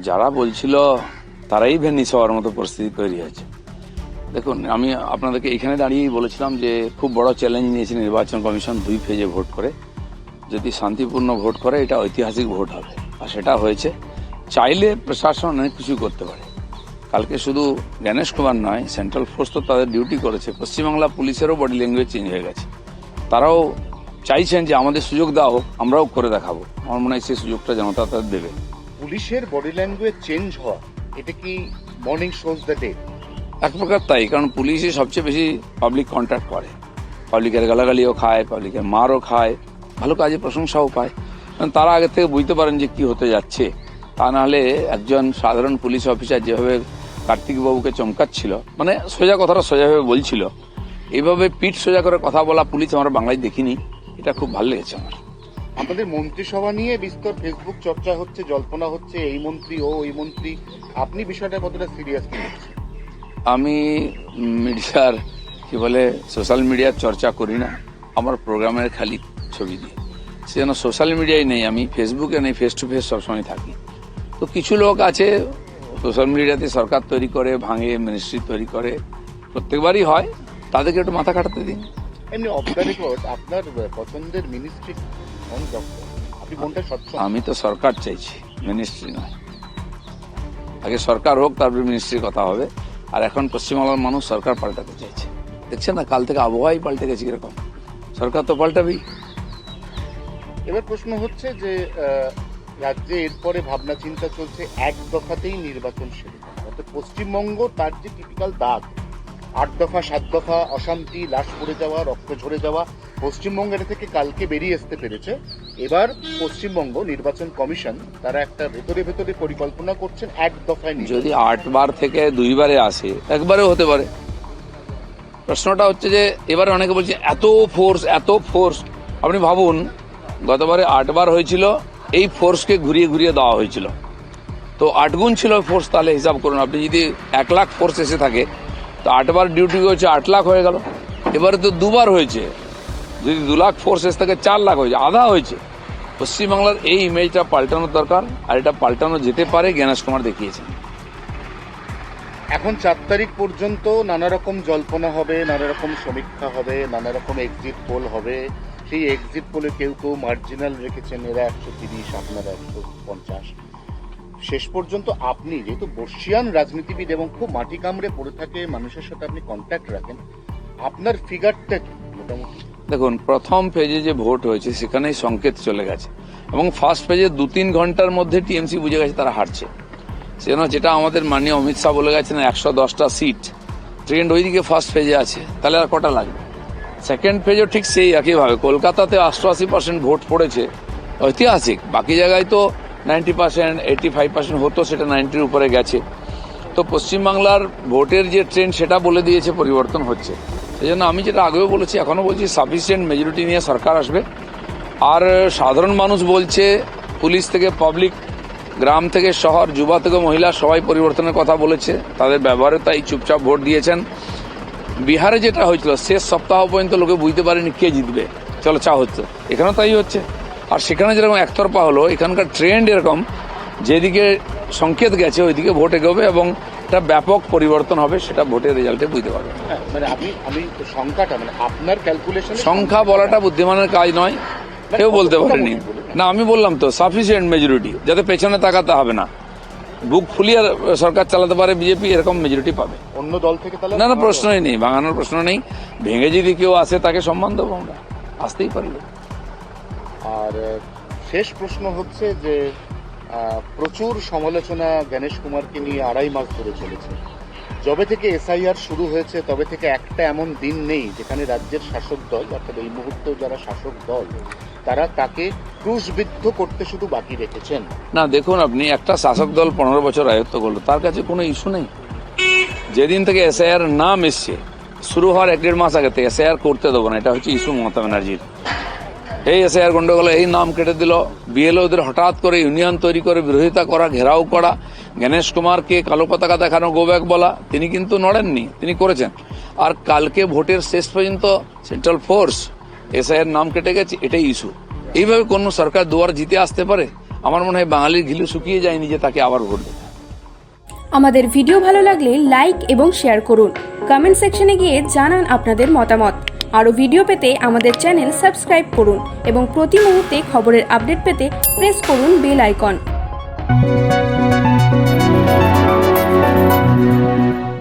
যারা বলছিল তারাই ভেনিস হওয়ার মতো পরিস্থিতি তৈরি হয়েছে। দেখুন, আমি আপনাদেরকে এখানে দাঁড়িয়েই বলেছিলাম যে খুব বড় চ্যালেঞ্জ নিয়েছে নির্বাচন কমিশন 2 ফেজে ভোট করে। যদি শান্তিপূর্ণ ভোট করে এটা ঐতিহাসিক ভোট হবে, আর সেটা হয়েছে। চাইলে প্রশাসন অনেক কিছু করতে পারে। কালকে শুধু জ্ঞানেশ কুমার নয়, সেন্ট্রাল ফোর্স তো তাদের ডিউটি করেছে। পশ্চিমবাংলা পুলিশেরও বডি ল্যাঙ্গুয়েজ চেঞ্জ হয়ে গেছে। তারাও চাইছেন যে আমাদের সুযোগ দেওয়া হোক, আমরাও করে দেখাবো। আমার মনে হয় সেই সুযোগটা জনতা তাদের দেবে। পুলিশের বডি ল্যাঙ্গুয়েজ চেঞ্জ হওয়া, এটা কি মর্নিং শোজ দ্য ডে? এক প্রকার তাই, কারণ পুলিশই সবচেয়ে বেশি পাবলিক কন্ট্যাক্ট করে। পাবলিকের গালাগালিও খায়, পাবলিকের মারও খায়, ভালো কাজে প্রশংসাও পায়। কারণ তারা আগে থেকে বুঝতে পারেন যে কি হতে যাচ্ছে। তা নাহলে একজন সাধারণ পুলিশ অফিসার যেভাবে কার্তিক বাবুকে চমকাচ্ছিল, মানে সোজা কথাটা সোজাভাবে বলছিল, এইভাবে পিঠ সোজা করে কথা বলা পুলিশ আমরা বাংলায় দেখিনি। এটা খুব ভালো লেগেছে আমার। আমাদের মন্ত্রিসভা নিয়ে বিস্তর ফেসবুক চর্চা হচ্ছে, জল্পনা হচ্ছে, এই মন্ত্রী ও ওই মন্ত্রী। আপনি বিষয়টা কতটা সিরিয়াসলি নিচ্ছেন? আমি মিডিয়ার সোশ্যাল মিডিয়ার চর্চা করি না। আমার প্রোগ্রামের খালি ছবি দিই, সেজন্য সোশ্যাল মিডিয়ায় নেই, আমি ফেসবুকে নেই, ফেস টু ফেস সবসময় থাকি। তো কিছু লোক আছে সোশ্যাল মিডিয়াতে সরকার তৈরি করে, ভাঙে, মিনিস্ট্রি তৈরি করে, প্রত্যেকবারই হয়। তাদেরকে একটু মাথা কাটাতে দিন। এমনি অফ দ্য রেকর্ড আপনার পছন্দের মিনিস্ট্রি কোন দপ্তর? আপনি কোনটা সবসময়? আমি তো সরকার চাইছি, মিনিস্ট্রি নয়। আগে সরকার হোক, তারপরে মিনিস্ট্রির কথা হবে। আর এখন পশ্চিমবাংলার মানুষ সরকার পাল্টাতে চাইছে। দেখছেন না, কাল থেকে আবহাওয়াই পাল্টে গেছে কিরকম। সরকার তো পাল্টাবেই। এবার প্রশ্ন হচ্ছে যে রাজ্যে এরপরে ভাবনা চিন্তা চলছে এক দফাতেই নির্বাচন সেরে যাবে। অর্থাৎ পশ্চিমবঙ্গ তার যে টিপিক্যাল দাগ, 8 দফা 7 দফা অশান্তি, লাশ পড়ে যাওয়া, রক্ত ঝরে যাওয়া, পশ্চিমবঙ্গ এটা থেকে কালকে বেরিয়ে আসতে পেরেছে। এবার পশ্চিমবঙ্গ নির্বাচন কমিশন তারা একটা ভেতরে ভেতরে পরিকল্পনা করছেন এক দফায়। যদি 8 বার থেকে 2 বারে আসে, একবারেও হতে পারে। প্রশ্নটা হচ্ছে যে এবারে অনেকে বলছে এত ফোর্স। আপনি ভাবুন, গতবারে 8 বার হয়েছিল, এই ফোর্সকে ঘুরিয়ে ঘুরিয়ে দেওয়া হয়েছিল। তো 8 গুণ ছিল ফোর্স। তাহলে হিসাব করুন, আপনি যদি 1 লাখ ফোর্স এসে থাকে, তো 8 বার ডিউটি হচ্ছে 8 লাখ হয়ে গেল। এবারে তো 2 বার হয়েছে, যদি 2 লাখ ফোর্স এসে থাকে 4 লাখ হয়েছে, আধা হয়েছে। পশ্চিমবাংলার এই ইমেজটা পাল্টানোর দরকার, আর এটা পাল্টানো যেতে পারে, জ্ঞানেশ কুমার দেখিয়েছেন। এখন 4 তারিখ পর্যন্ত নানা রকম জল্পনা হবে, নানা রকম সমীক্ষা হবে, নানা রকম এক্সিট পোল হবে। সেই এক্সিট পোলে কেউ কেউ মার্জিনাল রেখেছেন, এরা 130, আপনারা 150। শেষ পর্যন্ত আপনি যেহেতু বর্ষিয়ান রাজনীতিবিদ এবং খুব মাটি কামড়ে পড়ে থাকে মানুষের সাথে আপনি কন্ট্যাক্ট রাখেন, আপনার ফিগারটা কি মোটামুটি? দেখুন, প্রথম পেজে যে ভোট হয়েছে সেখানেই সংকেত চলে গেছে, এবং ফার্স্ট পেজে 2-3 ঘন্টার মধ্যে টিএমসি বুঝে গেছে তারা হারছে। সেজন্য যেটা আমাদের মাননীয় অমিত শাহ বলে গেছেন, 110টা সিট ট্রেন্ড ওইদিকে ফার্স্ট পেজে আছে, তাহলে আর কটা লাগবে? সেকেন্ড পেজও ঠিক সেই একইভাবে। কলকাতাতে 88% ভোট পড়েছে, ঐতিহাসিক। বাকি জায়গায় তো 90%, 85% হতো, সেটা 90-র উপরে গেছে। তো পশ্চিমবাংলার ভোটের যে ট্রেন্ড সেটা বলে দিয়েছে পরিবর্তন হচ্ছে। সেই জন্য আমি যেটা আগেও বলেছি, এখনও বলছি, সাফিসিয়েন্ট মেজরিটি নিয়ে সরকার আসবে। আর সাধারণ মানুষ বলছে, পুলিশ থেকে পাবলিক, গ্রাম থেকে শহর, যুবা থেকে মহিলা, সবাই পরিবর্তনের কথা বলেছে। তাদের ব্যবহারে তাই চুপচাপ ভোট দিয়েছেন। বিহারে যেটা হয়েছিল, শেষ সপ্তাহ পর্যন্ত লোকে বুঝতে পারেনি কে জিতবে, চলো চা হচ্ছে। এখানেও তাই হচ্ছে। আর সেখানে যেরকম একতরফা হলো, এখানকার ট্রেন্ড এরকম, যেদিকে সংকেত গেছে ওইদিকে ভোট এগোবে, এবং একটা ব্যাপক পরিবর্তন হবে, সেটা ভোটের রেজাল্টে বুঝতে পারবে। মানে আমি সংখ্যাটা, মানে আপনার ক্যালকুলেশন, সংখ্যা বলাটা বুদ্ধিমানের কাজ নয়, কেউ বলতে পারেনি। না, আমি বললাম তো সাফিসিয়েন্ট মেজরিটি, যাতে পেছনে তাকাতে হবে না, বুক ফুলিয়ে সরকার চালাতে পারে বিজেপি, এরকম মেজরিটি পাবে। অন্য দল থেকে তাহলে না, প্রশ্নই নেই, ভাঙানোর প্রশ্ন নেই। ভেঙে যদি কেউ আসে তাকে সম্মান দেবো আমরা, আসতেই পারবে। আর শেষ প্রশ্ন হচ্ছে যে প্রচুর সমালোচনা জ্ঞানেশ কুমারকে নিয়ে 2.5 মাস ধরে চলেছে। যবে থেকে এসআইআর শুরু হয়েছে তবে থেকে একটা এমন দিন নেই যেখানে রাজ্যের শাসক দল, অর্থাৎ এই মুহূর্তেও যারা শাসক দল, তারা তাকে ক্রুশবিদ্ধ করতে শুধু বাকি রেখেছেন। না, দেখুন, আপনি একটা শাসক দল 15 বছর রাজত্ব করলো, তার কাছে কোনো ইস্যু নেই। যেদিন থেকে এসআইআর নাম এসছে, শুরু হওয়ার 1-1.5 মাস আগে থেকে এসআইআর করতে দেবো না, এটা হচ্ছে ইস্যু মমতা ব্যানার্জির। এই এসআইআর গন্ডগোল, এই নাম কেটে দিল, বিএলওদের হঠাৎ করে ইউনিয়ন তৈরি করে বিরোধিতা করা, ঘেরাও করা, জ্ঞানেশ কুমারকে কালো পতাকা দেখানো, গো ব্যাক বলা, তিনি কিন্তু নড়েননি, তিনি করেছেন। আর কালকে ভোটের শেষ পর্যন্ত সেন্ট্রাল ফোর্স এসআইআর নাম কেটে গেছে, এটাই ইস্যু। এইভাবে কোন সরকার দুয়ার জিতে আসতে পারে? আমার মনে হয় বাঙালির ঘিলু শুকিয়ে যায়নি যে তাকে আবার ভোট দেবে। আমাদের ভিডিও ভালো লাগলে লাইক এবং শেয়ার করুন। কমেন্ট সেকশনে গিয়ে জানান আপনাদের মতামত। আরও ভিডিও পেতে আমাদের চ্যানেল সাবস্ক্রাইব করুন এবং প্রতি মুহূর্তে খবরের আপডেট পেতে প্রেস করুন বেল আইকন।